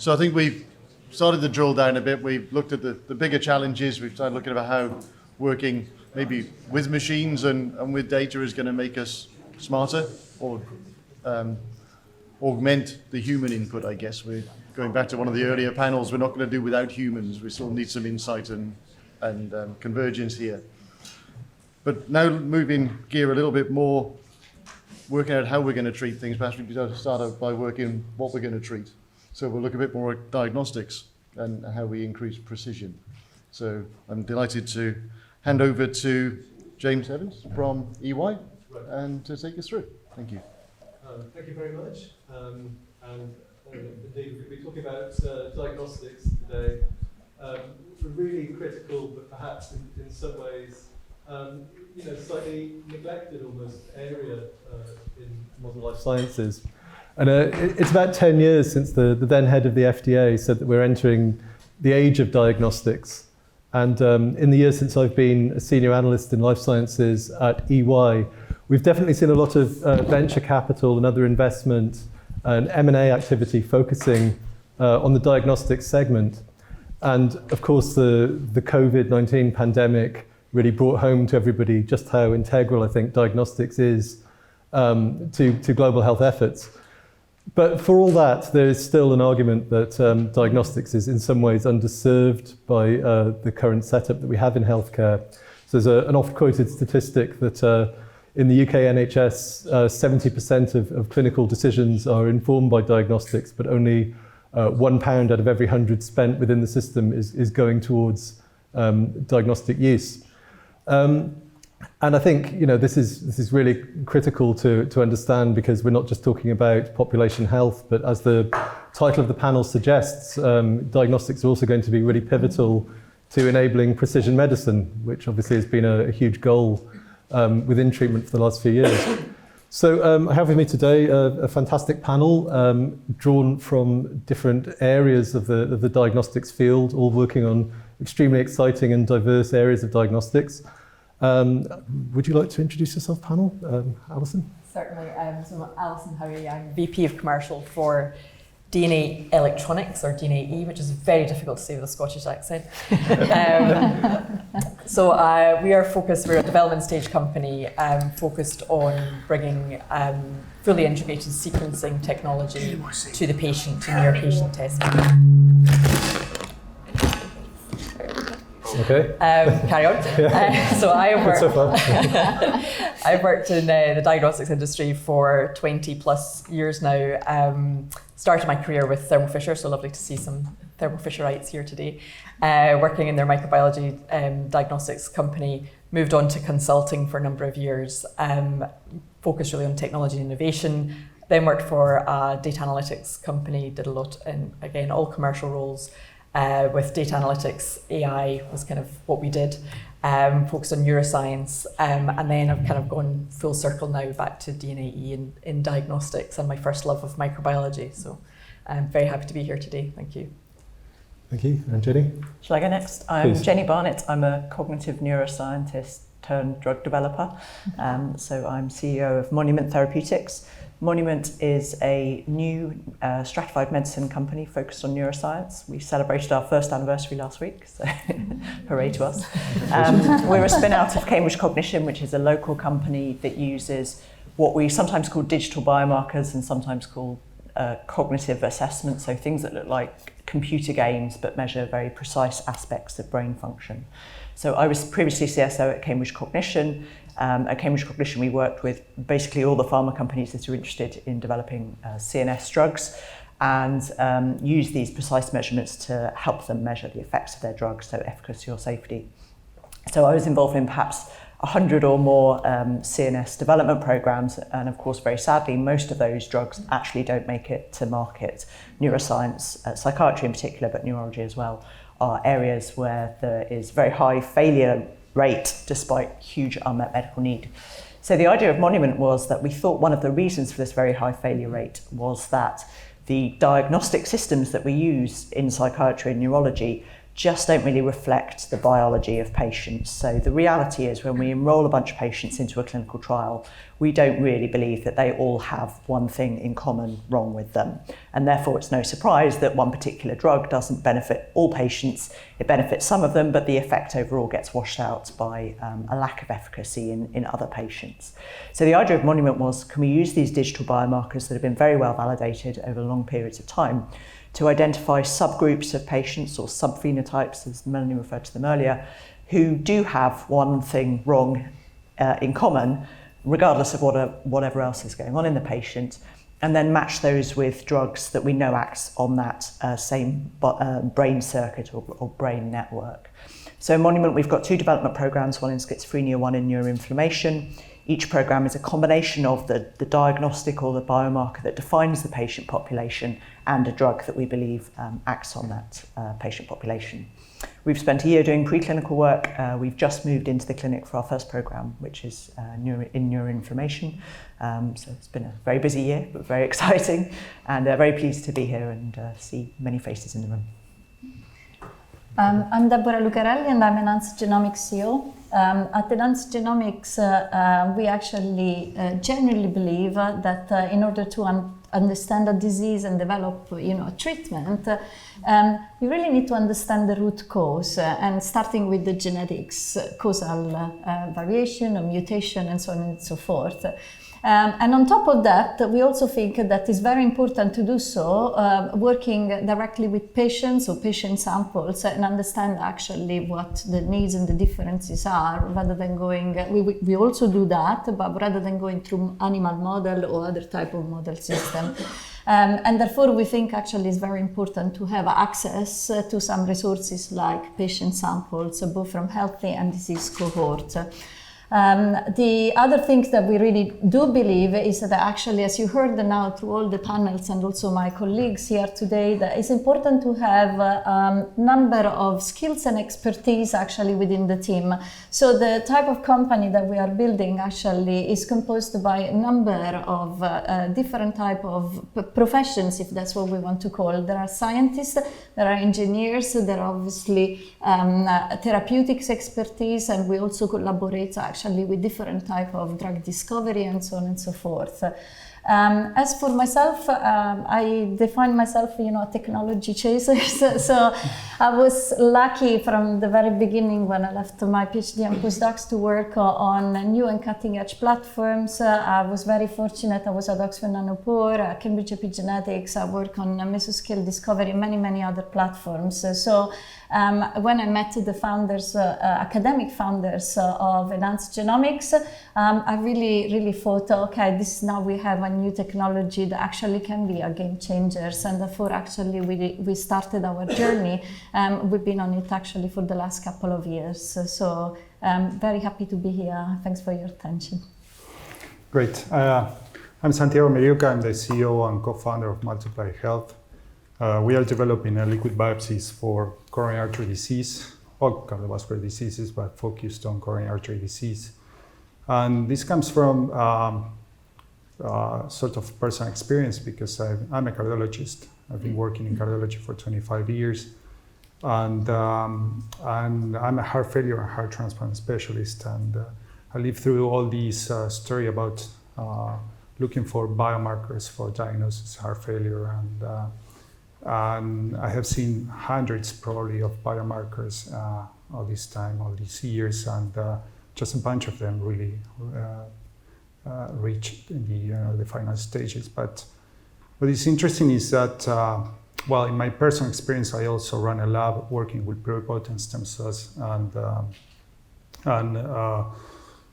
So I think we've started to drill down a bit. We've looked at the bigger challenges. We've started looking at how working maybe with machines and with data is going to make us smarter or augment the human input, I guess. We're going back to one of the earlier panels. We're not going to do without humans. We still need some insight and convergence here. But now moving gear a little bit more, working out how we're going to treat things. Perhaps we could start out by working what we're going to treat. So we'll look a bit more at diagnostics and how we increase precision. So I'm delighted to hand over to James Evans from EY and to take us through. Thank you. Thank you very much. Indeed, we'll be talking about diagnostics today. Really critical, but perhaps in some ways, slightly neglected almost area in modern life sciences. And it's about 10 years since the then head of the FDA said that we're entering the age of diagnostics. And in the years since I've been a senior analyst in life sciences at EY, we've definitely seen a lot of venture capital and other investment and M&A activity focusing on the diagnostics segment. And of course, the COVID-19 pandemic really brought home to everybody just how integral I think diagnostics is to global health efforts. But for all that, there is still an argument that diagnostics is in some ways underserved by the current setup that we have in healthcare. So there's an oft-quoted statistic that in the UK NHS, 70% of clinical decisions are informed by diagnostics, but only £1 out of every 100 spent within the system is going towards diagnostic use. And I think this is really critical to understand, because we're not just talking about population health, but as the title of the panel suggests, diagnostics are also going to be really pivotal to enabling precision medicine, which obviously has been a huge goal within treatment for the last few years. So I have with me today a fantastic panel drawn from different areas of the diagnostics field, all working on extremely exciting and diverse areas of diagnostics. Would you like to introduce yourself, panel? Alison? Certainly. So I'm Alison, Howie. I'm VP of Commercial for DNA Electronics, or DNAe, which is very difficult to say with a Scottish accent. So we're a development stage company focused on bringing fully integrated sequencing technology to the patient, to near patient testing. Okay. Carry on. So I've worked in the diagnostics industry for 20 plus years now. Started my career with Thermo Fisher, so lovely to see some Thermo Fisherites here today. Working in their microbiology diagnostics company, moved on to consulting for a number of years, focused really on technology and innovation. Then worked for a data analytics company, did a lot in, again, all commercial roles. With data analytics, AI was kind of what we did, focused on neuroscience, and then I've kind of gone full circle now back to DNAe in diagnostics and my first love of microbiology. So I'm very happy to be here today. Thank you. Thank you. And Jenny? Shall I go next? I'm Please. Jenny Barnett. I'm a cognitive neuroscientist turned drug developer. So I'm CEO of Monument Therapeutics. Monument is a new stratified medicine company focused on neuroscience. We celebrated our first anniversary last week, so hooray to us. We're a spin out of Cambridge Cognition, which is a local company that uses what we sometimes call digital biomarkers and sometimes call cognitive assessment, so things that look like computer games but measure very precise aspects of brain function. So I was previously CSO at Cambridge Cognition. At Cambridge Cognition, we worked with basically all the pharma companies that are interested in developing CNS drugs and use these precise measurements to help them measure the effects of their drugs, so efficacy or safety. So I was involved in perhaps 100 or more CNS development programs, and of course, very sadly, most of those drugs actually don't make it to market. Neuroscience, psychiatry in particular, but neurology as well, are areas where there is very high failure rate despite huge unmet medical need. So the idea of Monument was that we thought one of the reasons for this very high failure rate was that the diagnostic systems that we use in psychiatry and neurology just don't really reflect the biology of patients. So the reality is when we enroll a bunch of patients into a clinical trial, we don't really believe that they all have one thing in common wrong with them. And therefore it's no surprise that one particular drug doesn't benefit all patients. It benefits some of them, but the effect overall gets washed out by a lack of efficacy in other patients. So the idea of Monument was, can we use these digital biomarkers that have been very well validated over long periods of time to identify subgroups of patients or subphenotypes, as Melanie referred to them earlier, who do have one thing wrong in common, regardless of whatever else is going on in the patient, and then match those with drugs that we know acts on that same brain circuit or brain network. So in Monument, we've got 2 development programs, one in schizophrenia, one in neuroinflammation. Each program is a combination of the diagnostic or the biomarker that defines the patient population and a drug that we believe acts on that patient population. We've spent a year doing preclinical work. We've just moved into the clinic for our first program, which is in neuroinflammation. So it's been a very busy year, but very exciting, and very pleased to be here and see many faces in the room. I'm Deborah Lucarelli, and I'm Enhanced Genomics CEO. At Enhanced Genomics, we actually genuinely believe that in order to understand a disease and develop, a treatment, you really need to understand the root cause, and starting with the genetics, causal variation or mutation, and so on and so forth. And on top of that, we also think that it's very important to do so working directly with patients or patient samples and understand actually what the needs and the differences are, rather than going, we also do that, but rather than going through animal model or other type of model system. And therefore we think actually it's very important to have access to some resources like patient samples, both from healthy and disease cohort. The other things that we really do believe is that actually, as you heard now through all the panels and also my colleagues here today, that it's important to have a number of skills and expertise actually within the team. So the type of company that we are building actually is composed by a number of different type of professions, if that's what we want to call. There are scientists, there are engineers, there are obviously therapeutics expertise, and we also collaborate actually with different type of drug discovery and so on and so forth. As for myself, I define myself, a technology chaser. So I was lucky from the very beginning when I left my PhD and postdocs to work on new and cutting edge platforms. I was very fortunate. I was at Oxford Nanopore, Cambridge Epigenetics. I work on mesoscale discovery, many other platforms. So when I met the founders, academic founders of Enhanced Genomics, I really thought, okay, now we have a new technology that actually can be a game changer, and therefore actually we started our journey. We've been on it actually for the last couple of years. So very happy to be here. Thanks for your attention. Great. I'm Santiago Miriuka. I'm the CEO and co-founder of MultiplAI Health. We are developing liquid biopsies for coronary artery disease, all cardiovascular diseases, but focused on coronary artery disease. And this comes from sort of personal experience, because I'm a cardiologist. I've been working in cardiology for 25 years. And I'm a heart failure and heart transplant specialist. And I lived through all these story about looking for biomarkers for diagnosis of heart failure. And I have seen hundreds probably of biomarkers all this time, all these years, and just a bunch of them really reached in the final stages. But what is interesting is that, well, in my personal experience, I also run a lab working with pluripotent stem cells, and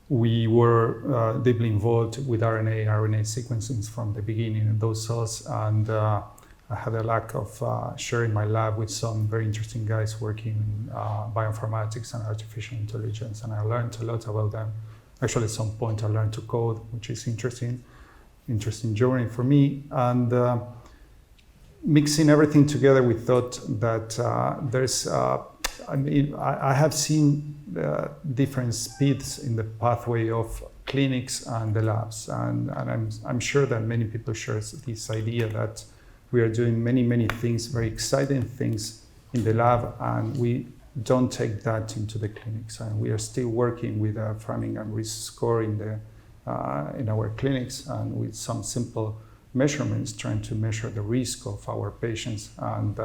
we were deeply involved with RNA sequencing from the beginning in those cells, and I had a lack of sharing my lab with some very interesting guys working in bioinformatics and artificial intelligence, and I learned a lot about them. Actually, at some point I learned to code, which is interesting journey for me. And mixing everything together, we thought that I have seen different speeds in the pathway of clinics and the labs, and I'm sure that many people share this idea that we are doing many things, very exciting things in the lab, and we don't take that into the clinics. And we are still working with Framingham risk score in in our clinics, and with some simple measurements, trying to measure the risk of our patients. And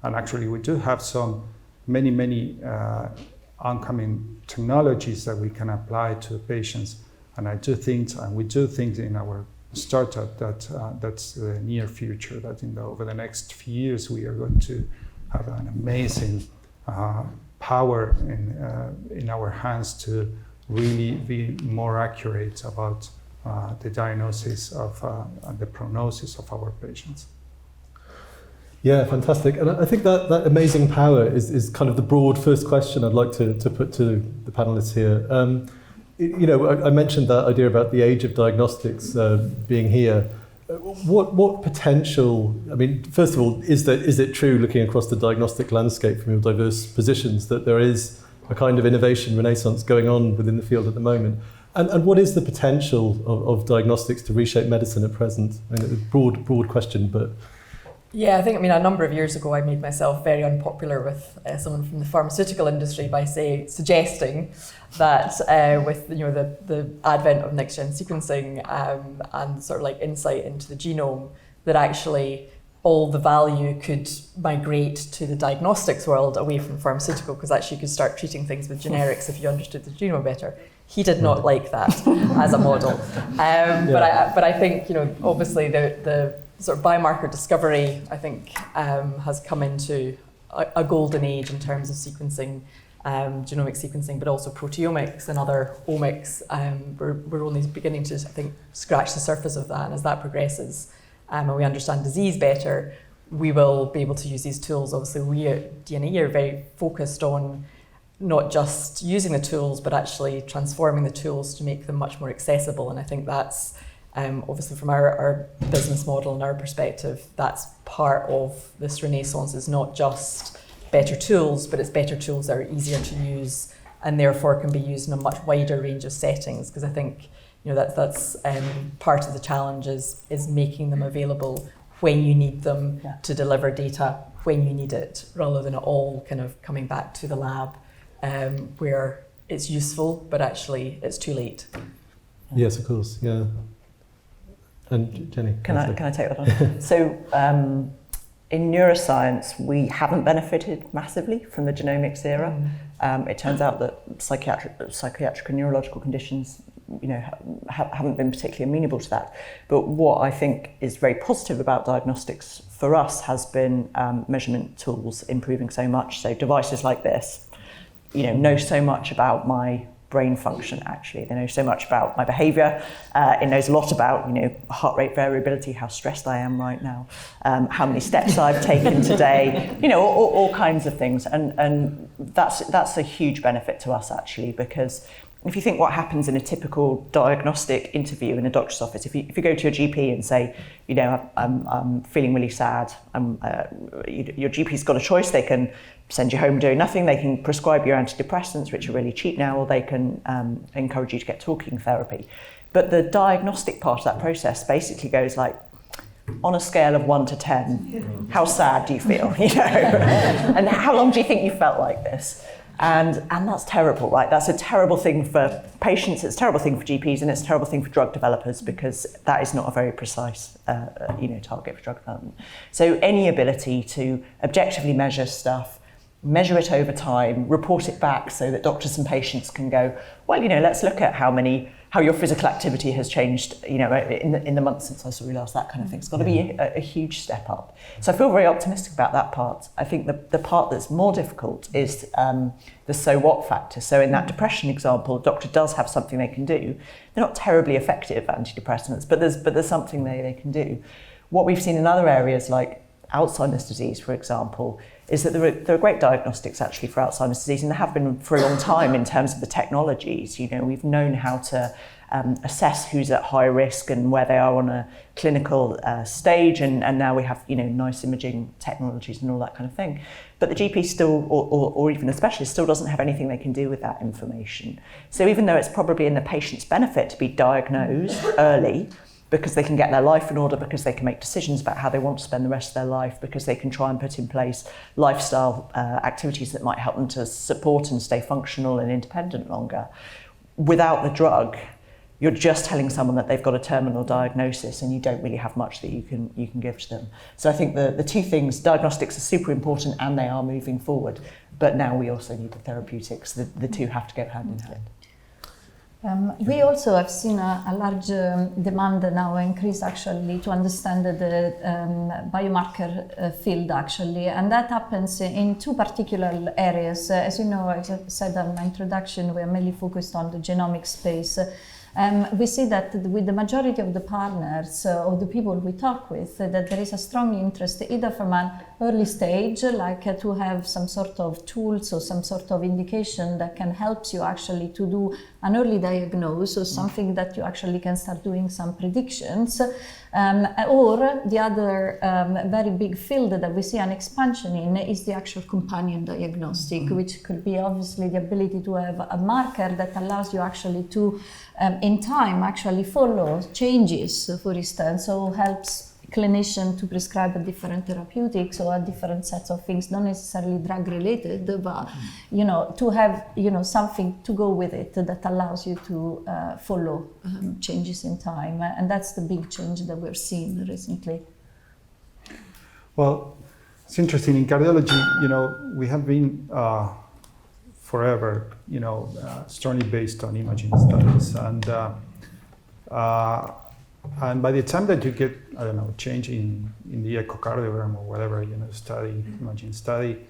actually, we do have many oncoming technologies that we can apply to patients. And we do think in our startup that that's the near future, that over the next few years we are going to have an amazing power in our hands to really be more accurate about the diagnosis of and the prognosis of our patients. Yeah, fantastic. And I think that amazing power is kind of the broad first question I'd like to put to the panelists here. I mentioned that idea about the age of diagnostics being here. What potential, first of all, is it true, looking across the diagnostic landscape from your diverse positions, that there is a kind of innovation renaissance going on within the field at the moment? And what is the potential of diagnostics to reshape medicine at present? A broad question, but... Yeah, I think, a number of years ago I made myself very unpopular with someone from the pharmaceutical industry by suggesting that with the advent of next-gen sequencing and sort of like insight into the genome, that actually all the value could migrate to the diagnostics world away from pharmaceutical, because actually you could start treating things with generics if you understood the genome better. He did not like that as a model. But I think, obviously the sort of biomarker discovery, I think, has come into a golden age in terms of sequencing, genomic sequencing, but also proteomics and other omics. We're only beginning to, I think, scratch the surface of that. And as that progresses and we understand disease better, we will be able to use these tools. Obviously, we at DNAe are very focused on not just using the tools, but actually transforming the tools to make them much more accessible. And I think that's obviously from our business model and our perspective, that's part of this renaissance. Is not just better tools, but it's better tools that are easier to use and therefore can be used in a much wider range of settings. Because I think that's part of the challenge is making them available when you need them to deliver data when you need it, rather than it all kind of coming back to the lab where it's useful, but actually it's too late. Yes, of course, yeah. And Jenny? Can I take that on? So in neuroscience, we haven't benefited massively from the genomics era. It turns out that psychiatric and neurological conditions haven't been particularly amenable to that. But what I think is very positive about diagnostics for us has been measurement tools improving so much. So devices like this, know so much about my brain function. Actually, they know so much about my behavior. It knows a lot about heart rate variability, how stressed I am right now, how many steps I've taken today, all kinds of things. And that's a huge benefit to us, actually, because if you think what happens in a typical diagnostic interview in a doctor's office, if you go to your GP and say, I'm feeling really sad, your GP's got a choice. They can send you home doing nothing. They can prescribe you antidepressants, which are really cheap now, or they can encourage you to get talking therapy. But the diagnostic part of that process basically goes like, on a scale of 1 to 10, how sad do you feel? And how long do you think you felt like this? And that's terrible, right? That's a terrible thing for patients, it's a terrible thing for GPs, and it's a terrible thing for drug developers, because that is not a very precise target for drug development. So any ability to objectively measure stuff, measure it over time, report it back so that doctors and patients can go, well, let's look at how your physical activity has changed, in the months since I saw you last, that kind of thing. It's got to be a huge step up. So I feel very optimistic about that part. I think the part that's more difficult is the so what factor. So in that depression example, a doctor does have something they can do. They're not terribly effective antidepressants, but there's something they can do. What we've seen in other areas like Alzheimer's disease, for example, is that there are great diagnostics actually for Alzheimer's disease, and there have been for a long time in terms of the technologies. We've known how to assess who's at high risk and where they are on a clinical stage, and now we have nice imaging technologies and all that kind of thing. But the GP still, or even a specialist, still doesn't have anything they can do with that information. So even though it's probably in the patient's benefit to be diagnosed early, because they can get their life in order, because they can make decisions about how they want to spend the rest of their life, because they can try and put in place lifestyle activities that might help them to support and stay functional and independent longer. Without the drug, you're just telling someone that they've got a terminal diagnosis and you don't really have much that you can give to them. So I think the two things, diagnostics are super important and they are moving forward, but now we also need the therapeutics. The two have to go hand in hand. We also have seen a large demand now increase actually to understand the biomarker field actually, and that happens in two particular areas. As you know, as I said in my introduction, we are mainly focused on the genomic space. We see that with the majority of the partners or the people we talk with, that there is a strong interest either from an early stage, like to have some sort of tools or some sort of indication that can help you actually to do an early diagnosis or something that you actually can start doing some predictions. Or the other very big field that we see an expansion in is the actual companion diagnostic, which could be obviously the ability to have a marker that allows you actually to, in time, actually follow changes, for instance, so helps clinician to prescribe a different therapeutics or a different sets of things, not necessarily drug related, but to have something to go with it that allows you to follow changes in time, and that's the big change that we're seeing recently. Well, it's interesting in cardiology. We have been forever, strongly based on imaging studies, and by the time that you get, change in the echocardiogram or whatever, imaging study,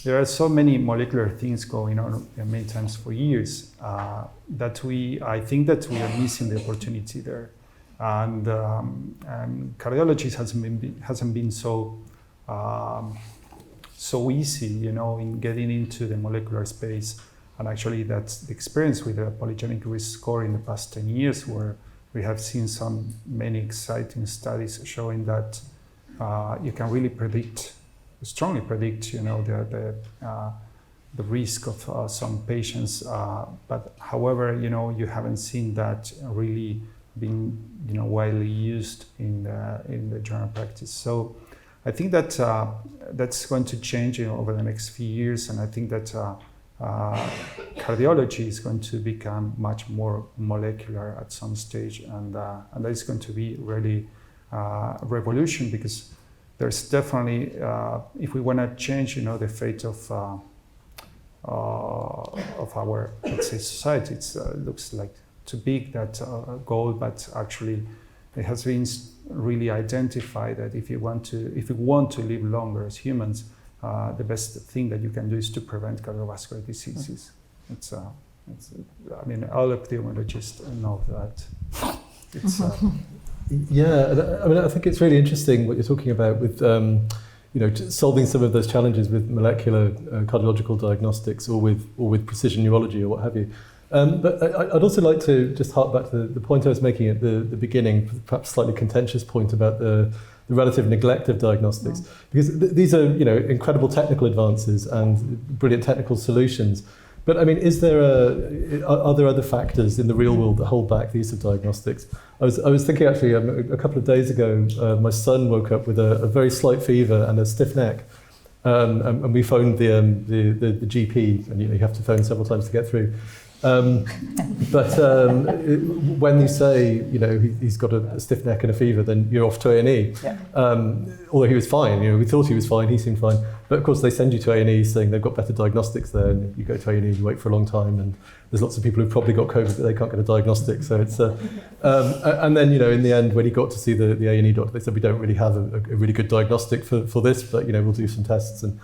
there are so many molecular things going on many times for years that I think that we are missing the opportunity there. And cardiology hasn't been so easy, in getting into the molecular space. And actually that's the experience with the polygenic risk score in the past 10 years, where we have seen many exciting studies showing that you can really strongly predict, the risk of some patients. But however, you haven't seen that really being, widely used in the general practice. So I think that that's going to change over the next few years, and I think that cardiology is going to become much more molecular at some stage, and that is going to be really a revolution, because there's definitely, if we want to change, the fate of our, let's say, society, it looks like too big that goal, but actually it has been really identified that if you want to live longer as humans, the best thing that you can do is to prevent cardiovascular diseases. All epidemiologists know that. I think it's really interesting what you're talking about with, solving some of those challenges with molecular cardiological diagnostics or with precision neurology or what have you. But I'd also like to just hark back to the point I was making at the beginning, perhaps slightly contentious point about the relative neglect of diagnostics, because these are incredible technical advances and brilliant technical solutions. But are there other factors in the real world that hold back the use of diagnostics? I was thinking actually a couple of days ago, my son woke up with a very slight fever and a stiff neck, and we phoned the GP, and you have to phone several times to get through. But when you say he's got a stiff neck and a fever, then you're off to A&E. Yeah. Although he was fine, we thought he was fine, he seemed fine. But of course they send you to A&E saying they've got better diagnostics there, and you go to A&E, you wait for a long time, and there's lots of people who've probably got COVID but they can't get a diagnostic. So it's and then in the end when he got to see the A&E doctor, they said we don't really have a really good diagnostic for this, but we'll do some tests, and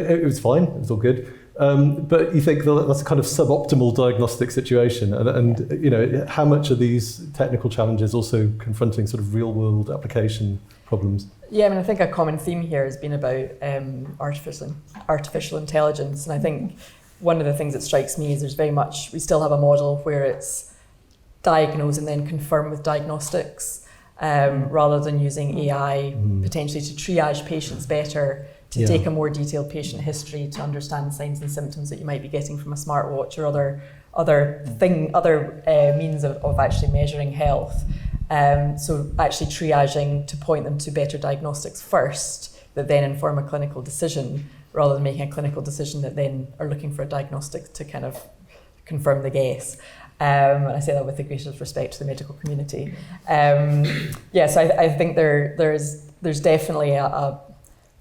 it was fine, it was all good. But you think that's a kind of suboptimal diagnostic situation, and how much are these technical challenges also confronting sort of real world application problems? Yeah, I think a common theme here has been about artificial intelligence, and I think one of the things that strikes me is we still have a model where it's diagnose and then confirm with diagnostics, rather than using AI potentially to triage patients better, to take a more detailed patient history to understand signs and symptoms that you might be getting from a smartwatch or other means of actually measuring health. So actually triaging to point them to better diagnostics first that then inform a clinical decision, rather than making a clinical decision that then are looking for a diagnostic to kind of confirm the guess. And I say that with the greatest respect to the medical community. So I think there's definitely a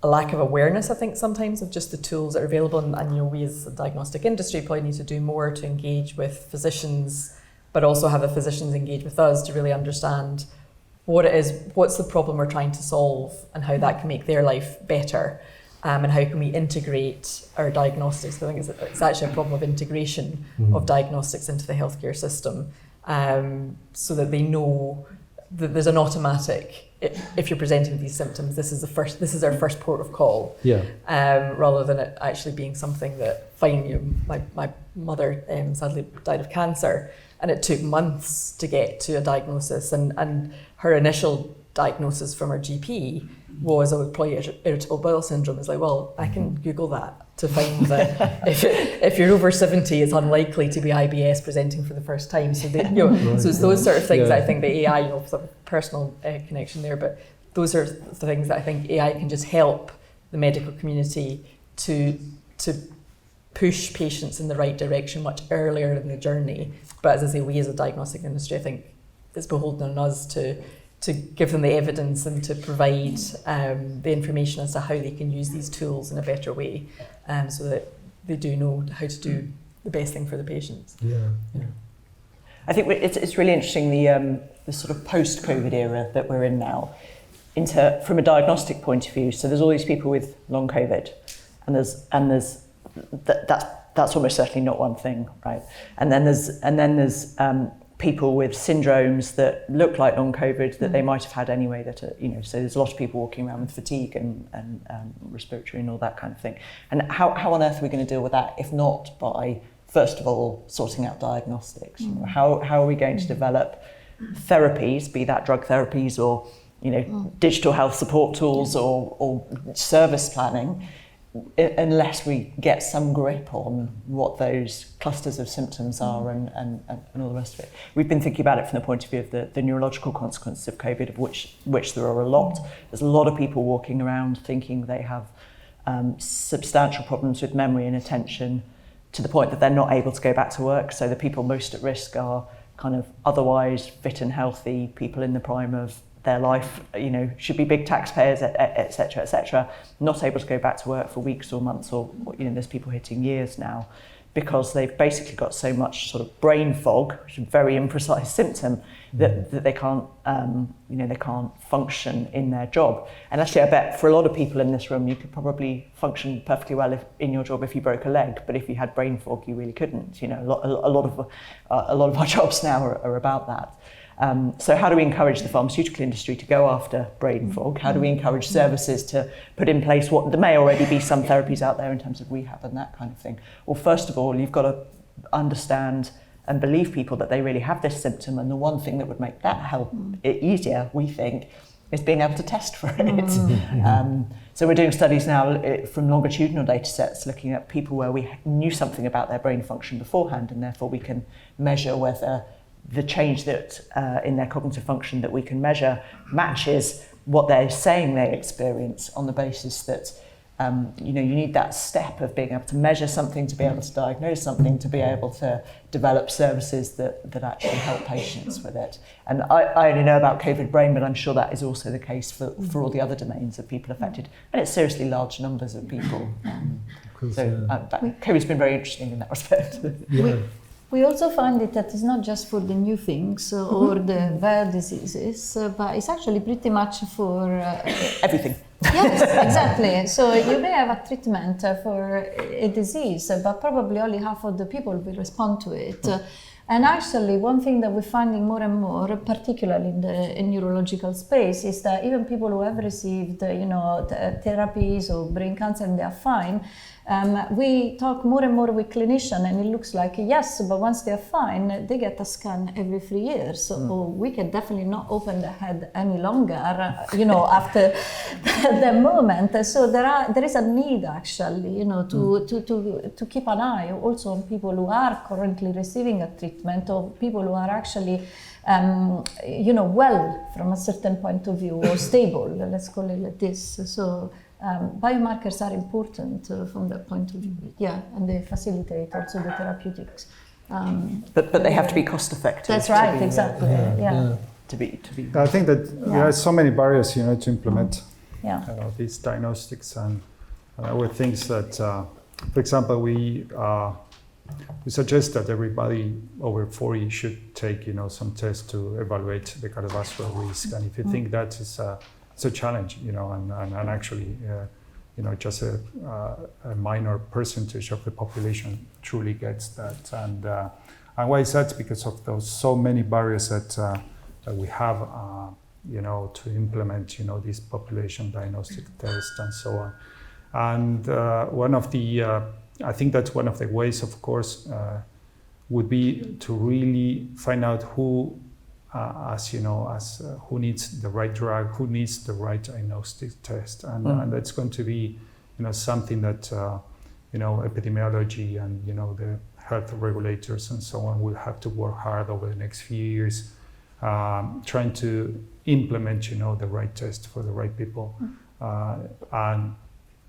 lack of awareness, I think, sometimes of just the tools that are available. And we as the diagnostic industry probably need to do more to engage with physicians, but also have the physicians engage with us to really understand what it is, what's the problem we're trying to solve, and how that can make their life better. And how can we integrate our diagnostics? I think it's actually a problem of integration of diagnostics into the healthcare system, so that they know that there's an automatic, if you're presenting with these symptoms, this is our first port of call. Rather than it actually being something that, my mother sadly died of cancer, and it took months to get to a diagnosis, and her initial diagnosis from her GP was irritable bowel syndrome. It's like, well, I can Google that to find that if you're over 70, it's unlikely to be IBS presenting for the first time. So so it's those sort of things that I think the AI, some personal connection there, but those are the things that I think AI can just help the medical community to push patients in the right direction much earlier in the journey. But as I say, we as a diagnostic industry, I think it's beholden on us to give them the evidence and to provide the information as to how they can use these tools in a better way, so that they do know how to do the best thing for the patients. I think it's really interesting, the sort of post-COVID era that we're in now, from a diagnostic point of view. So there's all these people with long COVID, and there's that's almost certainly not one thing, right? And then there's people with syndromes that look like long COVID that they might have had anyway, that are, so there's a lot of people walking around with fatigue and respiratory and all that kind of thing. And how on earth are we going to deal with that if not by, first of all, sorting out diagnostics? How are we going to develop therapies, be that drug therapies or digital health support tools or service planning, unless we get some grip on what those clusters of symptoms are and all the rest of it. We've been thinking about it from the point of view of the neurological consequences of COVID, of which there are a lot. There's a lot of people walking around thinking they have substantial problems with memory and attention, to the point that they're not able to go back to work. So the people most at risk are kind of otherwise fit and healthy people in the prime of their life, should be big taxpayers, et cetera, not able to go back to work for weeks or months, or there's people hitting years now, because they've basically got so much sort of brain fog, which is a very imprecise symptom, that they can't, they can't function in their job. And actually, I bet for a lot of people in this room, you could probably function perfectly well in your job if you broke a leg, but if you had brain fog, you really couldn't. A lot of our jobs now are about that. So how do we encourage the pharmaceutical industry to go after brain fog? How do we encourage services to put in place what there may already be some therapies out there in terms of rehab and that kind of thing? Well, first of all, you've got to understand and believe people that they really have this symptom, and the one thing that would make that help it easier, we think, is being able to test for it. So we're doing studies now from longitudinal data sets looking at people where we knew something about their brain function beforehand, and therefore we can measure whether the change that in their cognitive function that we can measure matches what they're saying they experience, on the basis that you need that step of being able to measure something, to be able to diagnose something, to be able to develop services that actually help patients with it. And I only know about COVID brain, but I'm sure that is also the case for all the other domains of people affected, and it's seriously large numbers of people. COVID's been very interesting in that respect. We also find it that it's not just for the new things or the rare diseases, but it's actually pretty much for everything. Yes, exactly. So you may have a treatment for a disease, but probably only half of the people will respond to it. And actually, one thing that we're finding more and more, particularly in the neurological space, is that even people who have received, therapies or brain cancer and they are fine, we talk more and more with clinicians, and it looks like yes, but once they are fine, they get a scan every 3 years. So we can definitely not open the head any longer, after the moment. So there is a need actually, to keep an eye also on people who are currently receiving a treatment, or people who are actually well from a certain point of view, or stable, let's call it like this. So biomarkers are important from that point of view, and they facilitate also the therapeutics. But they have to be cost effective. That's right, exactly. Yeah. To be. I think that there are so many barriers, to implement Yeah. these diagnostics, and there were things that, for example, we suggest that everybody over 40 should take, some tests to evaluate the cardiovascular risk, and if you think that is it's a challenge, and actually, just a minor percentage of the population truly gets that, and why is that? Because of those so many barriers that we have, to implement, these population diagnostic tests and so on. And one of the, I think that's one of the ways, of course, would be to really find out who, who needs the right drug, who needs the right diagnostic test, and that's going to be, something that, epidemiology and the health regulators and so on will have to work hard over the next few years. Trying to implement, the right test for the right people, and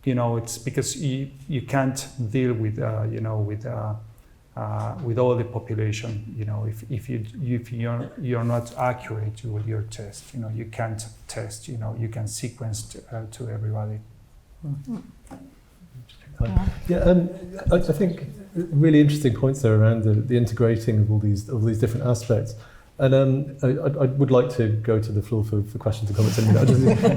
it's because you can't deal with, with all the population. If you're not accurate with your test, you can't test. You can sequence to everybody. I think really interesting points there around the integrating of all these different aspects. And I would like to go to the floor for questions and comments.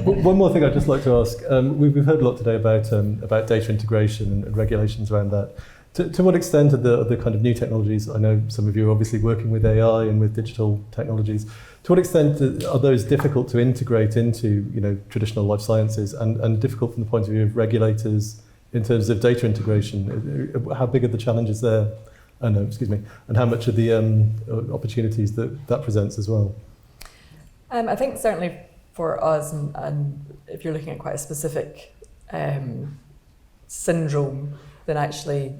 One more thing I'd just like to ask. We've heard a lot today about data integration and regulations around that. To what extent are the kind of new technologies, I know some of you are obviously working with AI and with digital technologies, to what extent are those difficult to integrate into traditional life sciences and difficult from the point of view of regulators in terms of data integration? How big are the challenges there? And how much of the opportunities that presents as well? I think certainly for us, and if you're looking at quite a specific syndrome, then actually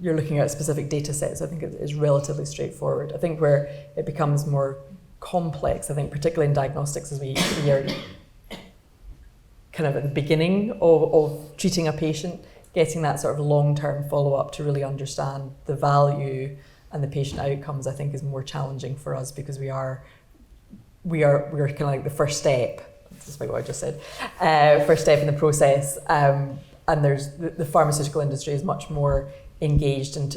you're looking at specific data sets. I think it is relatively straightforward. I think where it becomes more complex, I think particularly in diagnostics, as we are kind of at the beginning of treating a patient, getting that sort of long-term follow-up to really understand the value and the patient outcomes, I think is more challenging for us because we're kind of like the first step. Despite what I just said, first step in the process. And there's the pharmaceutical industry is much more engaged in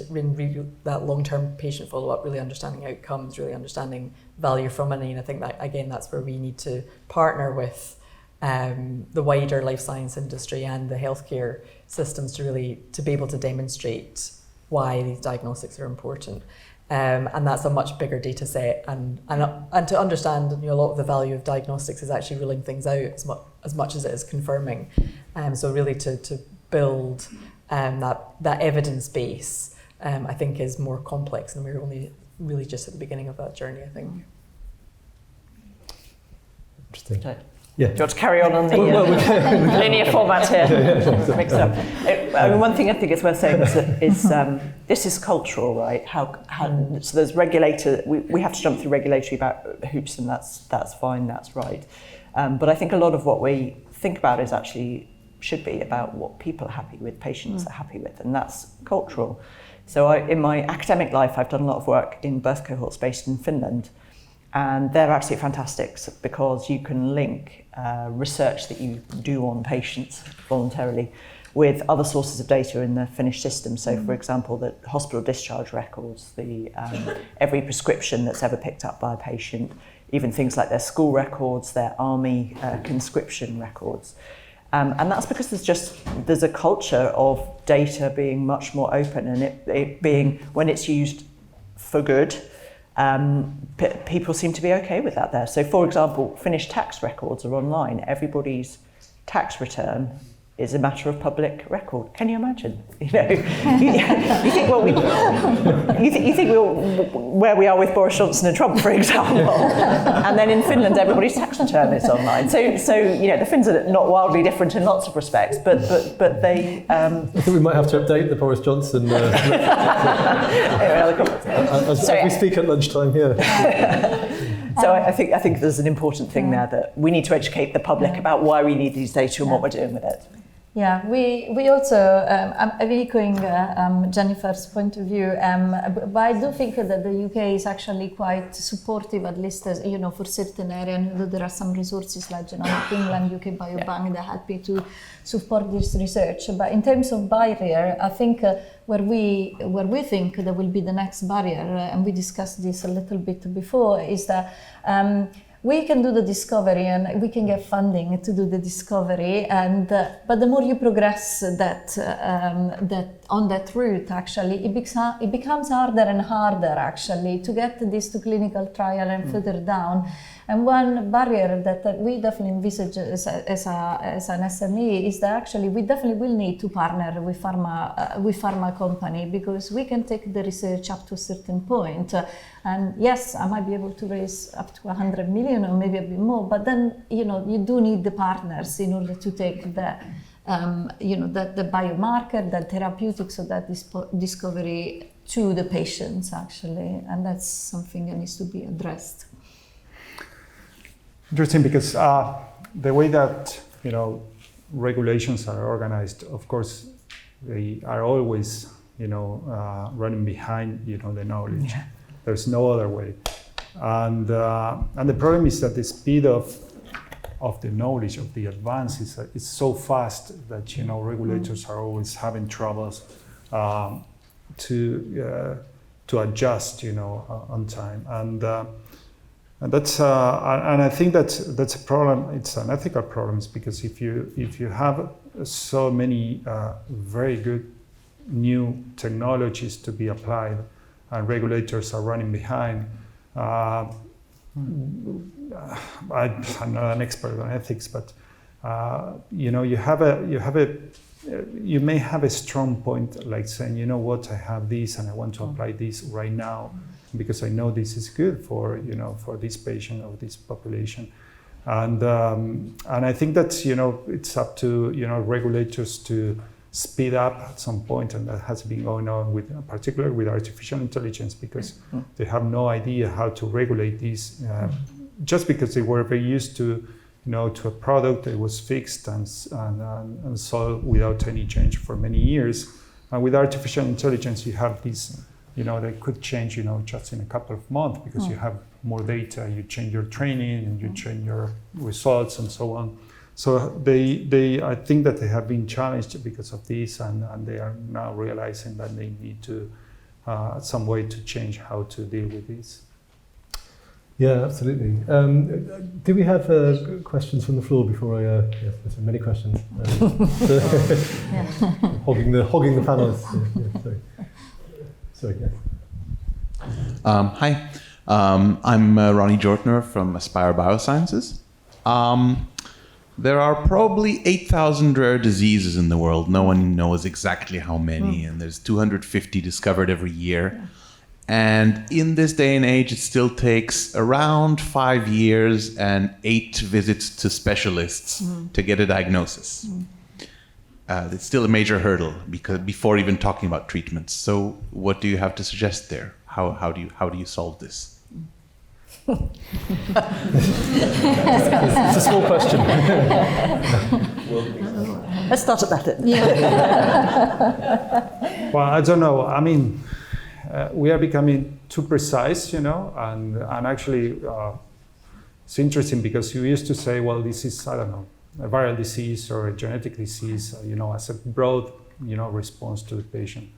that long-term patient follow-up, really understanding outcomes, really understanding value for money. And I think that again, that's where we need to partner with the wider life science industry and the healthcare systems to be able to demonstrate why these diagnostics are important. And that's a much bigger data set, and to understand a lot of the value of diagnostics is actually ruling things out as much as it is confirming. So really to build that evidence base, I think is more complex, and we're only really just at the beginning of that journey, I think. Interesting. Okay. Yeah. Do you want to carry on the linear format here? Mix it up. One thing I think it's worth saying is this is cultural, right? So there's we have to jump through regulatory hoops, and that's fine, that's right. But I think a lot of what we think about is actually should be about what people are happy with, patients are happy with, and that's cultural. So in my academic life, I've done a lot of work in birth cohorts based in Finland. And they're absolutely fantastic because you can link research that you do on patients voluntarily with other sources of data in the Finnish system. So, for example, the hospital discharge records, every prescription that's ever picked up by a patient, even things like their school records, their army conscription records. And that's because there's a culture of data being much more open, and it being, when it's used for good, people seem to be okay with that there. So, for example, Finnish tax records are online. Everybody's tax return is a matter of public record. Can you imagine? You think where we are with Boris Johnson and Trump, for example, and then in Finland everybody's tax return is online. So the Finns are not wildly different in lots of respects, but they. I think we might have to update the Boris Johnson. As we speak at lunchtime here. So I think there's an important thing there that we need to educate the public about why we need these data and what we're doing with it. Yeah, we also, I'm echoing Jennifer's point of view, but I do think that the UK is actually quite supportive, at least as, for certain areas, and there are some resources like Genomics England, UK Biobank, that help me to support this research. But in terms of barrier, I think where we think that will be the next barrier, and we discussed this a little bit before, is that we can do the discovery and we can get funding to do the discovery, but the more you progress that on that route, actually, it becomes harder and harder actually to get this to clinical trial and further down. And one barrier that we definitely envisage as an SME is that actually we definitely will need to partner with pharma company, because we can take the research up to a certain point. And yes, I might be able to raise up to 100 million or maybe a bit more, but then you do need the partners in order to take the biomarker, the therapeutics, or that discovery to the patients actually, and that's something that needs to be addressed. Interesting, because the way that regulations are organized, of course, they are always running behind the knowledge. Yeah. There's no other way, and the problem is that the speed of the knowledge, of the advance is so fast that regulators are always having troubles to adjust on time, and that's and I think that's a problem. It's an ethical problem, because if you have so many very good new technologies to be applied, and regulators are running behind. I'm not an expert on ethics, but you may have a strong point, like saying, I have this and I want to apply this right now, because I know this is good for this patient or this population, and I think that it's up to regulators to speed up at some point, and that has been going on particularly with artificial intelligence, because they have no idea how to regulate these, just because they were very used to to a product that was fixed and sold without any change for many years. And with artificial intelligence, you have these, that could change, just in a couple of months, because you have more data, you change your training and you change your results and so on. So I think that they have been challenged because of this, and they are now realizing that they need to some way to change how to deal with this. Yeah, absolutely. Do we have questions from the floor before I? Yes, there's many questions. Hogging the panelists. Yeah, sorry. Yes. Hi, I'm Ronnie Jortner from Aspire Biosciences. There are probably 8,000 rare diseases in the world. No one knows exactly how many, and there's 250 discovered every year. Yeah. And in this day and age, it still takes around 5 years and 8 visits to specialists to get a diagnosis. It's still a major hurdle before even talking about treatments. So what do you have to suggest there? How do you solve this? It's a small question. Let's start at that end. Yeah. Well, I don't know. I mean, we are becoming too precise, and actually it's interesting, because you used to say, well, this is, I don't know, a viral disease or a genetic disease, as a broad, response to the patient.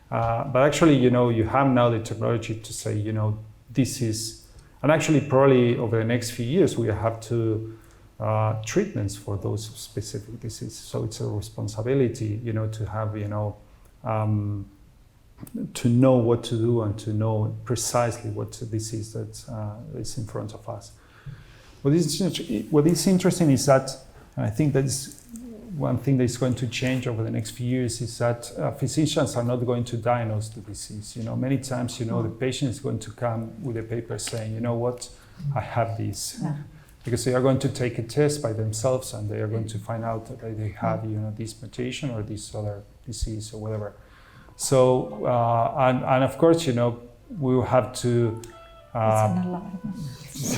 But actually, you have now the technology to say, this is. And actually, probably over the next few years, we have to treatments for those specific diseases. So it's a responsibility, to have, to know what to do and to know precisely what disease that is in front of us. What is interesting is that, and I think that is one thing that is going to change over the next few years, is that physicians are not going to diagnose the disease. Many times, the patient is going to come with a paper saying, what, I have this. Yeah. Because they are going to take a test by themselves, and they are going to find out that they have, this mutation or this other disease or whatever. So, and of course, we will have to It's an alarm. It's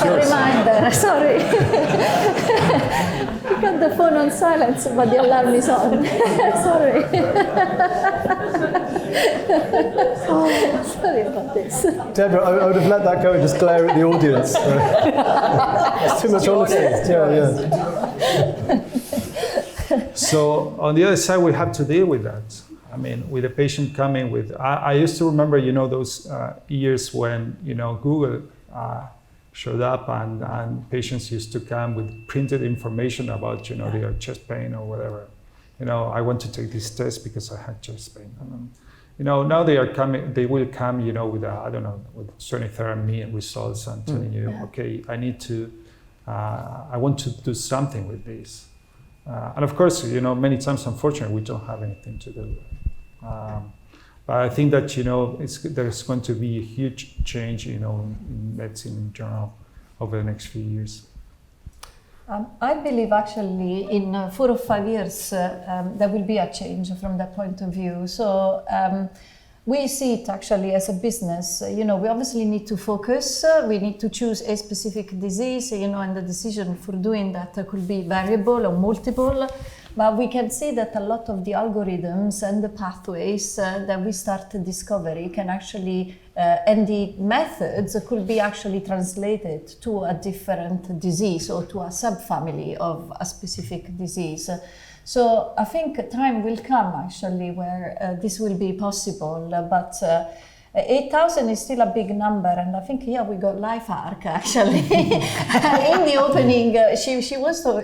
a reminder, sorry. I got the phone on silence, but the alarm is on. Sorry. Sorry about this. Deborah, I would have let that go and just glare at the audience. It's too much honesty. Yeah. So on the other side, we have to deal with that. I mean, with a patient coming with, I used to remember, those years when, Google showed up and patients used to come with printed information about, their chest pain or whatever. I want to take this test because I had chest pain. And, now they will come, with, with sonotherapy results and telling you, okay, I want to do something with this. And of course, many times, unfortunately, we don't have anything to do. But I think that there's going to be a huge change, in medicine in general over the next few years. I believe actually in 4 or 5 years there will be a change from that point of view. So we see it actually as a business. We obviously need to focus. We need to choose a specific disease, and the decision for doing that could be variable or multiple. But we can see that a lot of the algorithms and the pathways that we start to discover can actually, and the methods could be actually translated to a different disease or to a subfamily of a specific disease. So I think time will come actually where this will be possible, but 8,000 is still a big number, and I think here we got LifeArc actually. In the opening, she was so,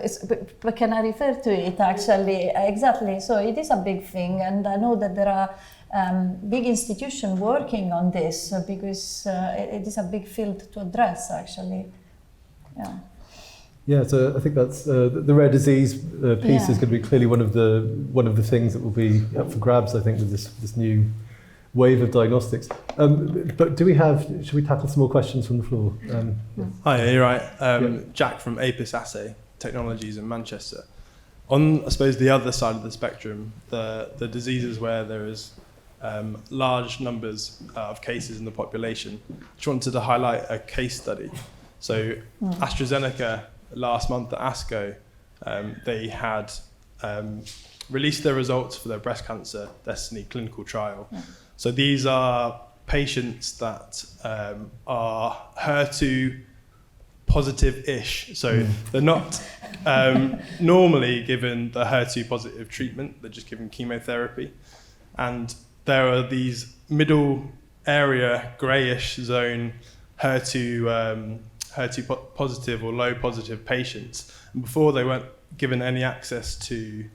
but can I refer to it actually? Exactly, so it is a big thing, and I know that there are big institutions working on this because it is a big field to address actually. Yeah. Yeah, so I think that's the rare disease piece is going to be clearly one of the things that will be up for grabs, I think, with this new wave of diagnostics. But should we tackle some more questions from the floor? Hi, you're right. Jack from Apis Assay Technologies in Manchester. On, I suppose, the other side of the spectrum, the diseases where there is large numbers of cases in the population, just wanted to highlight a case study. So AstraZeneca last month at ASCO, they had released their results for their breast cancer Destiny clinical trial. So these are patients that are HER2 positive-ish. So they're not normally given the HER2 positive treatment, they're just given chemotherapy. And there are these middle area greyish zone HER2 positive or low positive patients. And before they weren't given any access to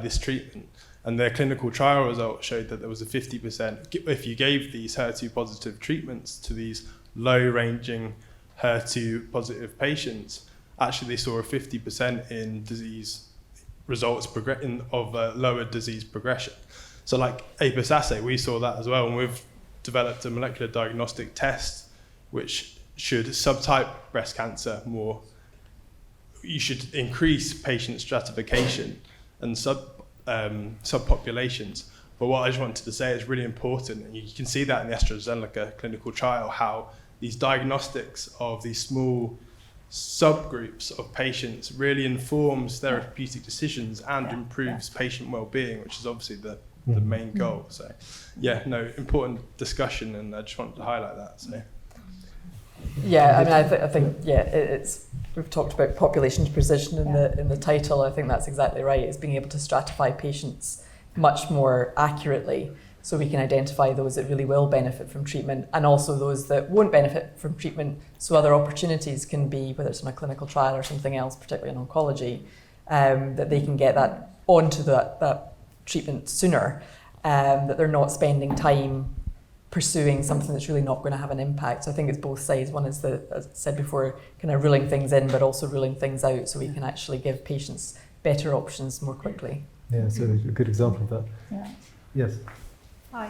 this treatment. And their clinical trial results showed that there was a 50%, if you gave these HER2 positive treatments to these low ranging HER2 positive patients, actually they saw a 50% in disease results of lower disease progression. So like Apis Assay, we saw that as well, and we've developed a molecular diagnostic test which should subtype breast cancer more. You should increase patient stratification and subpopulations. But what I just wanted to say is really important, and you can see that in the AstraZeneca clinical trial, how these diagnostics of these small subgroups of patients really informs therapeutic decisions and improves patient well-being, which is obviously the main goal. So important discussion, and I just wanted to highlight that. So yeah, I mean, I think it's we've talked about population precision in the title. I think that's exactly right. It's being able to stratify patients much more accurately, so we can identify those that really will benefit from treatment, and also those that won't benefit from treatment. So other opportunities can be, whether it's in a clinical trial or something else, particularly in oncology, that they can get that onto that treatment sooner, that they're not spending time pursuing something that's really not going to have an impact. So I think it's both sides. One is as I said before, kind of ruling things in, but also ruling things out, so we can actually give patients better options more quickly. Yeah, so a good example of that. Yeah. Yes. Hi.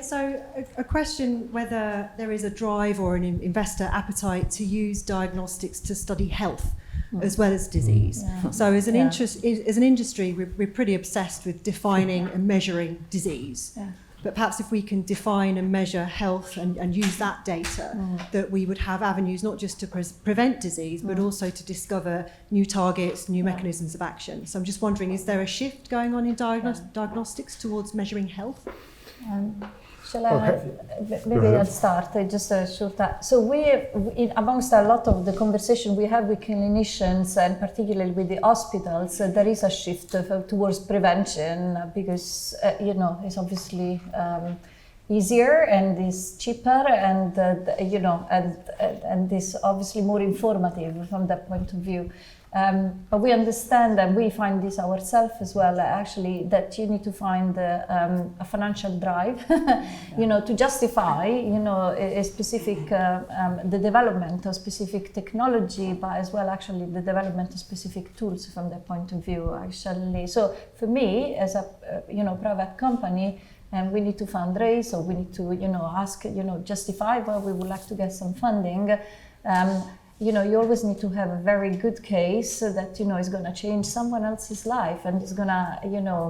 So a question whether there is a drive or an investor appetite to use diagnostics to study health as well as disease. Yeah. So as an industry, we're pretty obsessed with defining and measuring disease. Yeah. but perhaps if we can define and measure health and use that data, that we would have avenues not just to prevent disease, but also to discover new targets, new mechanisms of action. So I'm just wondering, is there a shift going on in diagnostics towards measuring health? Shall I? Maybe I'll start. Just a short. So amongst a lot of the conversation we have with clinicians, and particularly with the hospitals, there is a shift towards prevention because it's obviously easier and is cheaper, and and is obviously more informative from that point of view. But we understand, and we find this ourselves as well, actually, that you need to find a financial drive, to justify, a specific, the development of specific technology, but as well, actually, the development of specific tools from that point of view, actually. So for me, as a, private company, and we need to fundraise, or we need to, ask, justify why we would like to get some funding. You always need to have a very good case that, is going to change someone else's life and is going to,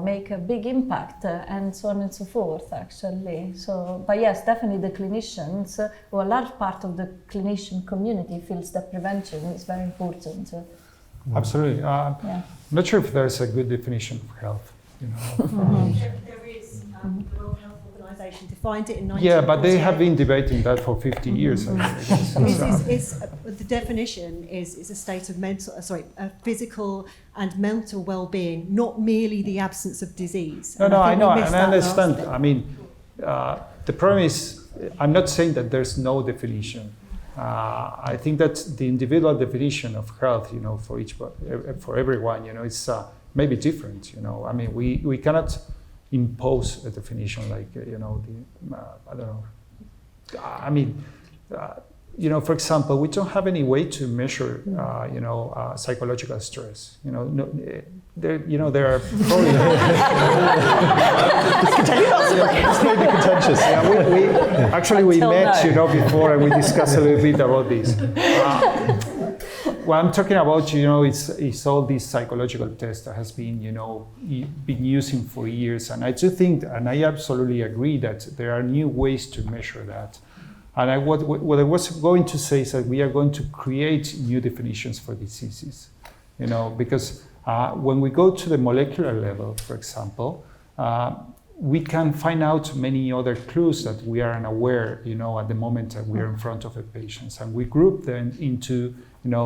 make a big impact and so on and so forth, actually. So, but yes, definitely the clinicians, or a large part of the clinician community feels that prevention is very important. Absolutely. I'm not sure if there's a good definition of health. There is. The World Health Organization defined it in 1948. Yeah, but they have been debating that for 50 years. The definition is a state of physical and mental well-being, not merely the absence of disease. I know, and I understand. I mean, the problem is, I'm not saying that there's no definition. I think that the individual definition of health, for everyone, it's maybe different. I mean, we cannot impose a definition like, I don't know. I mean, for example, we don't have any way to measure, psychological stress. There are probably. It's maybe contentious. Yeah, we met, before, and we discussed a little bit about this. What I'm talking about, it's all these psychological tests that has been, been using for years. And I do think, and I absolutely agree that there are new ways to measure that. And what I was going to say is that we are going to create new definitions for diseases, because when we go to the molecular level, for example, we can find out many other clues that we are unaware, at the moment that we are in front of the patients. And we group them into,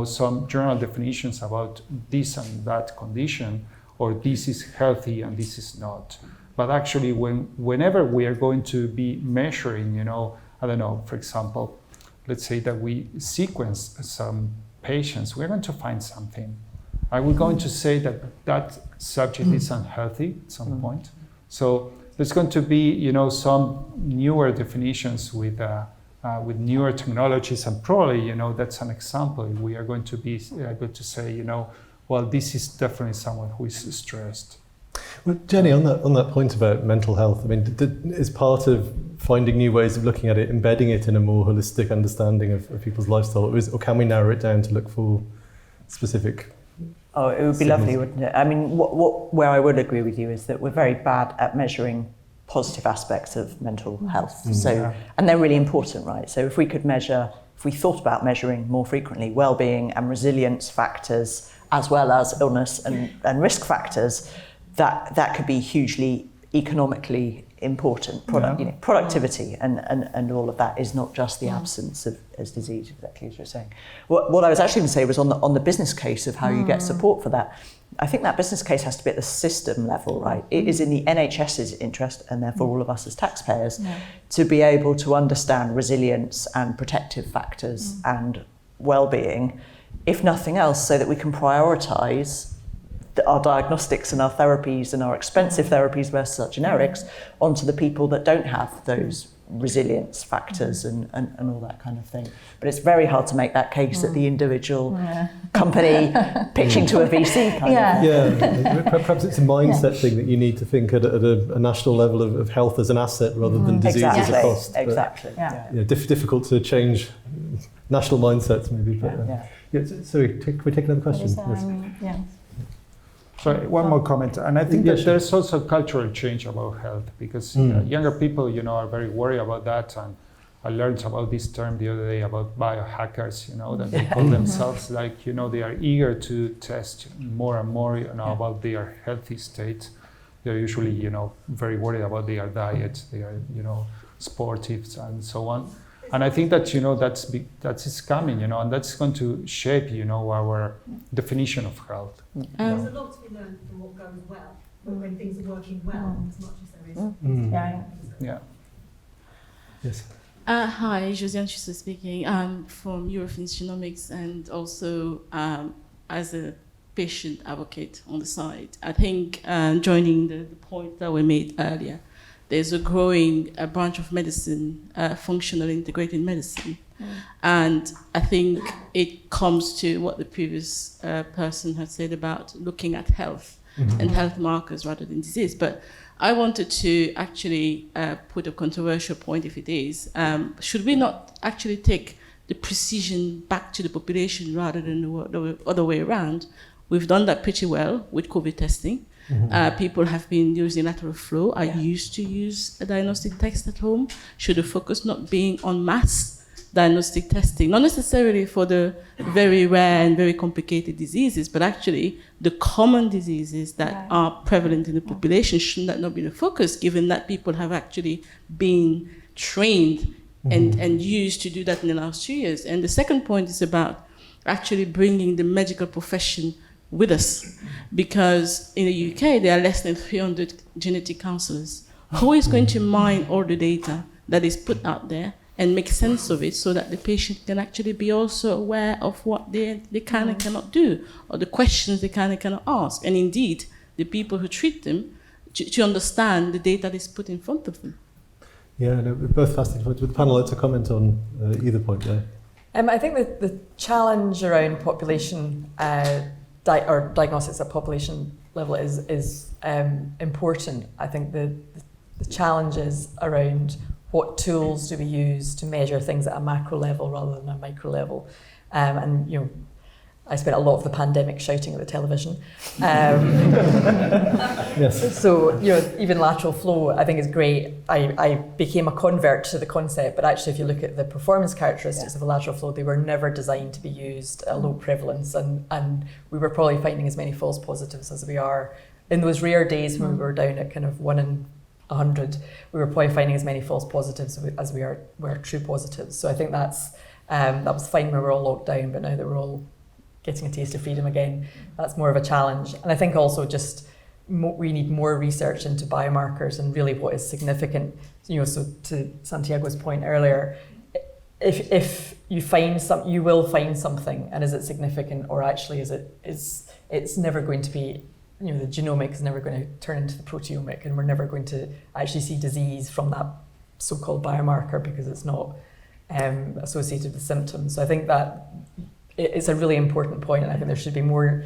some general definitions about this and that condition, or this is healthy and this is not. But actually, whenever we are going to be measuring, I don't know, for example, let's say that we sequence some patients, we're going to find something. Are we going to say that subject is unhealthy at some point? So there's going to be, some newer definitions with newer technologies, and probably, that's an example. We are going to be able to say, well, this is definitely someone who is stressed. Well, Jenny, on that point about mental health, I mean, is part of finding new ways of looking at it, embedding it in a more holistic understanding of people's lifestyle, or can we narrow it down to look for specific? Oh, it would be lovely, wouldn't it? I mean, where I would agree with you is that we're very bad at measuring positive aspects of mental health. And they're really important, right? So if we thought about measuring more frequently well-being and resilience factors, as well as illness and risk factors, that could be hugely economically important. Productivity and all of that is not just the absence of disease, exactly as you're saying. What I was actually going to say was on the business case of how you get support for that. I think that business case has to be at the system level, right? It is in the NHS's interest, and therefore all of us as taxpayers, to be able to understand resilience and protective factors and well-being, if nothing else, so that we can prioritise our diagnostics and our therapies and our expensive therapies versus our generics onto the people that don't have those resilience factors and all that kind of thing. But it's very hard to make that case at the individual company pitching to a VC kind of. Yeah, perhaps it's a mindset thing that you need to think at a national level of health as an asset rather than disease as a cost. Exactly. Difficult to change national mindsets maybe. But, sorry, can we take another question? Sorry, one more comment. And I think that there's also cultural change about health because younger people, are very worried about that. And I learned about this term the other day about biohackers, that they call themselves like, they are eager to test more and more, about their healthy state. They're usually, very worried about their diet. They are, sportive and so on. And I think that, that is coming, and that's going to shape, our definition of health. There's a lot to be learned from what goes well, when things are working well, as much as there is. Yeah. Yes. Hi, Josiane Chusseau speaking. I'm from Eurofins Genomics and also as a patient advocate on the side. I think joining the point that we made earlier, there's a growing branch of medicine, functional integrated medicine. And I think it comes to what the previous person had said about looking at health and health markers rather than disease. But I wanted to actually put a controversial point, if it is. Should we not actually take the precision back to the population rather than the other way around? We've done that pretty well with COVID testing. People have been using lateral flow. I used to use a diagnostic test at home. Should the focus not being on mass diagnostic testing, not necessarily for the very rare and very complicated diseases, but actually the common diseases that are prevalent in the population? Shouldn't that not be the focus, given that people have actually been trained and used to do that in the last 2 years? And the second point is about actually bringing the medical profession with us, because in the UK there are less than 300 genetic counselors. Who is going to mine all the data that is put out there and make sense of it so that the patient can actually be also aware of what they can and cannot do, or the questions they can and cannot ask, and indeed the people who treat them to understand the data that is put in front of them? Yeah, no, both fascinating points. Would the panel like to comment on either point there? I think that the challenge around population or diagnostics at population level is important. I think the challenges around what tools do we use to measure things at a macro level rather than a micro level. And I spent a lot of the pandemic shouting at the television. Yes. So even lateral flow I think is great. I became a convert to the concept, but actually if you look at the performance characteristics of a lateral flow, they were never designed to be used at low prevalence, and we were probably finding as many false positives as we are in those rare days when we were down at kind of 1 in 100. We were probably finding as many false positives as we were true positives. So I think that was fine when we were all locked down, but now that we're all getting a taste of freedom again, that's more of a challenge. And I think also just we need more research into biomarkers and really what is significant. So to Santiago's point earlier, if you find you will find something, and is it significant, or actually it's never going to be, the genomic is never going to turn into the proteomic, and we're never going to actually see disease from that so-called biomarker because it's not associated with symptoms. So I think that it's a really important point, and I think there should be more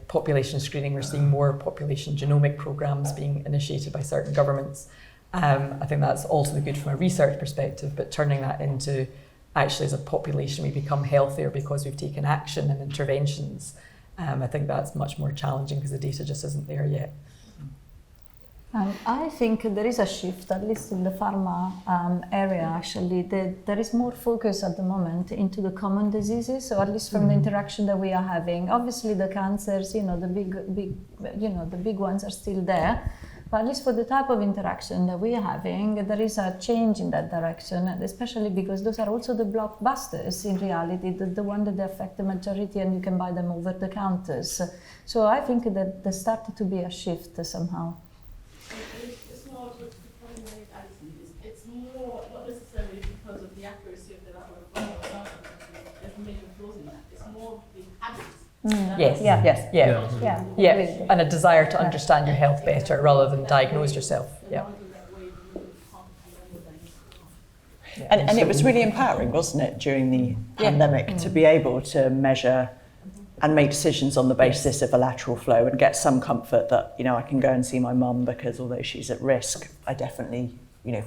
population screening. We're seeing more population genomic programs being initiated by certain governments. I think that's also good from a research perspective, but turning that into actually as a population we become healthier because we've taken action and interventions, I think that's much more challenging because the data just isn't there yet. I think there is a shift, at least in the pharma area actually. There is more focus at the moment into the common diseases, or at least from the interaction that we are having. Obviously the cancers, the big ones are still there, but at least for the type of interaction that we are having, there is a change in that direction, especially because those are also the blockbusters in reality, the one that affect the majority and you can buy them over the counters. So I think that there started to be a shift somehow. It's more what the point made, Alison, it's more not necessarily because of the accuracy of the information flows in that. It's more the habits. Yes, and a desire to understand your health better rather than diagnose yourself. Yeah. And it was really empowering, wasn't it, during the pandemic to be able to measure and make decisions on the basis of a lateral flow and get some comfort that, I can go and see my mum because although she's at risk, I definitely,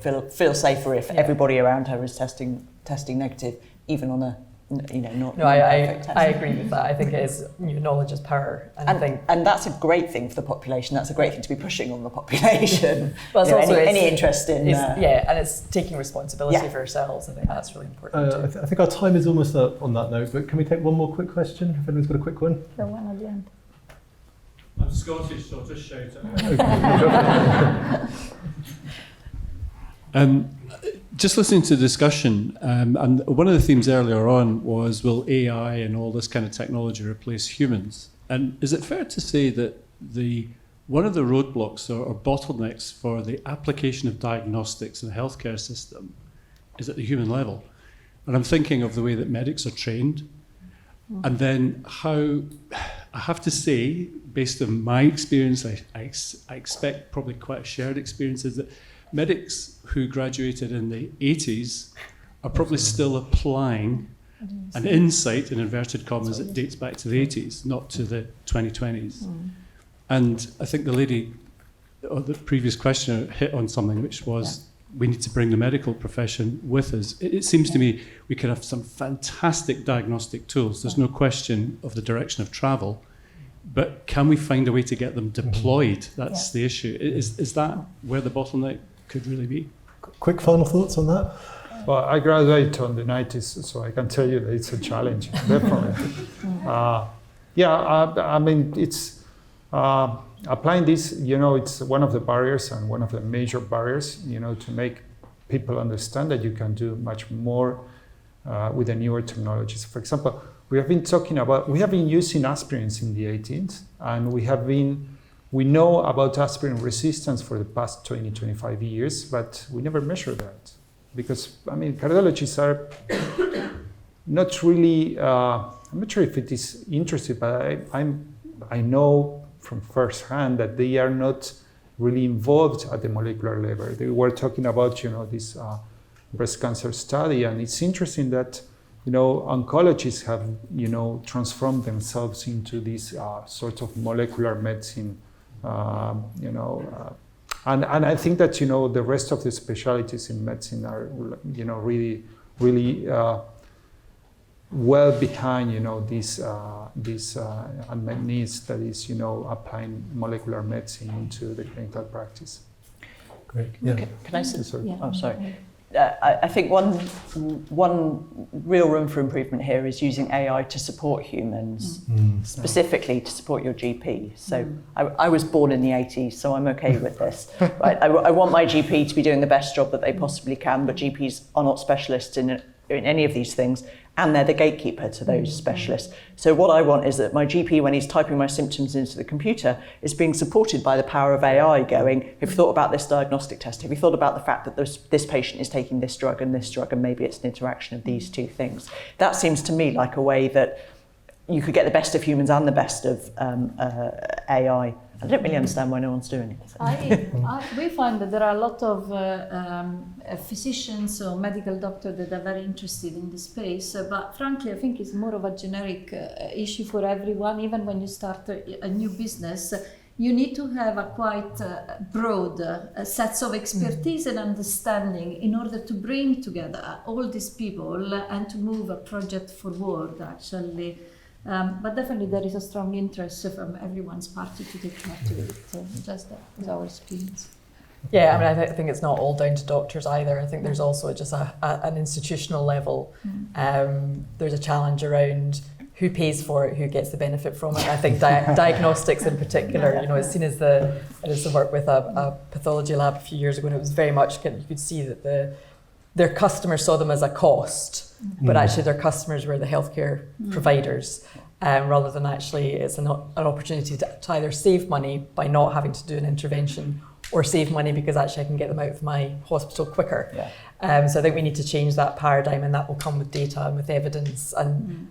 feel safer if everybody around her is testing negative, even on a not. No, I agree with that. I think it is, knowledge is power, and that's a great thing for the population. That's a great thing to be pushing on the population. Well, it's also any interest in. And it's taking responsibility for ourselves. I think that's really important. I think our time is almost up on that note, but can we take one more quick question? If anyone's got a quick one. The one at the end. I'm Scottish, so I'll just shout it. Just listening to the discussion, and one of the themes earlier on was, will AI and all this kind of technology replace humans? And is it fair to say that one of the roadblocks or bottlenecks for the application of diagnostics in the healthcare system is at the human level? And I'm thinking of the way that medics are trained, and then how, I have to say, based on my experience, I expect probably quite a shared experience, is that medics who graduated in the 80s are probably still applying an insight, in inverted commas, that dates back to the 80s, not to the 2020s. And I think the lady, or the previous questioner, hit on something, which was we need to bring the medical profession with us. It seems to me we could have some fantastic diagnostic tools. There's no question of the direction of travel. But can we find a way to get them deployed? That's the issue. Is that where the bottleneck could really be? Quick final thoughts on that? Well, I graduated on the 90s, so I can tell you that it's a challenge, definitely. I mean, it's applying this, it's one of the barriers and one of the major barriers, to make people understand that you can do much more with the newer technologies. For example, we have been using aspirins in the 18th, and we know about aspirin resistance for the past 20, 25 years, but we never measure that. Because, cardiologists are not really, I'm not sure if it is interested, but I know from first hand that they are not really involved at the molecular level. They were talking about, this breast cancer study, and it's interesting that oncologists have, transformed themselves into this sort of molecular medicine, and I think that, the rest of the specialties in medicine are, really, really well behind, these unmet needs that is, applying molecular medicine into the clinical practice. Great. Yeah. Can I say? Sorry. Oh, sorry. I think one real room for improvement here is using AI to support humans, specifically to support your GP. So I was born in the 80s, so I'm okay with this. Right? I want my GP to be doing the best job that they possibly can, but GPs are not specialists in any of these things, and they're the gatekeeper to those specialists. So what I want is that my GP, when he's typing my symptoms into the computer, is being supported by the power of AI going, have you thought about this diagnostic test? Have you thought about the fact that this patient is taking this drug, and maybe it's an interaction of these two things? That seems to me like a way that you could get the best of humans and the best of AI. I don't really understand why no one's doing it. We find that there are a lot of physicians or medical doctors that are very interested in the space, but frankly, I think it's more of a generic issue for everyone. Even when you start a new business, you need to have a quite broad sets of expertise and understanding in order to bring together all these people and to move a project forward, actually. But definitely there is a strong interest from everyone's party to take part to it. So just that is our experience. Yeah, I think it's not all down to doctors either. I think there's also just an institutional level. There's a challenge around who pays for it, who gets the benefit from it. I think diagnostics in particular, as soon as I did some work with a pathology lab a few years ago, and it was very much, you could see that their customers saw them as a cost, but actually their customers were the healthcare providers, rather than actually it's an opportunity to either save money by not having to do an intervention, or save money because actually I can get them out of my hospital quicker. So I think we need to change that paradigm, and that will come with data and with evidence and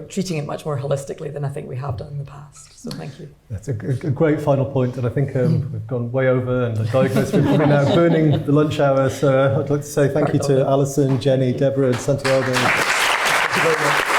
treating it much more holistically than I think we have done in the past. So thank you. That's a great final point, and I think we've gone way over, and the diagnosis we're probably now burning the lunch hour. So I'd like to say thank you to Alison, Jenny, Deborah, and Santiago. Thank you very much.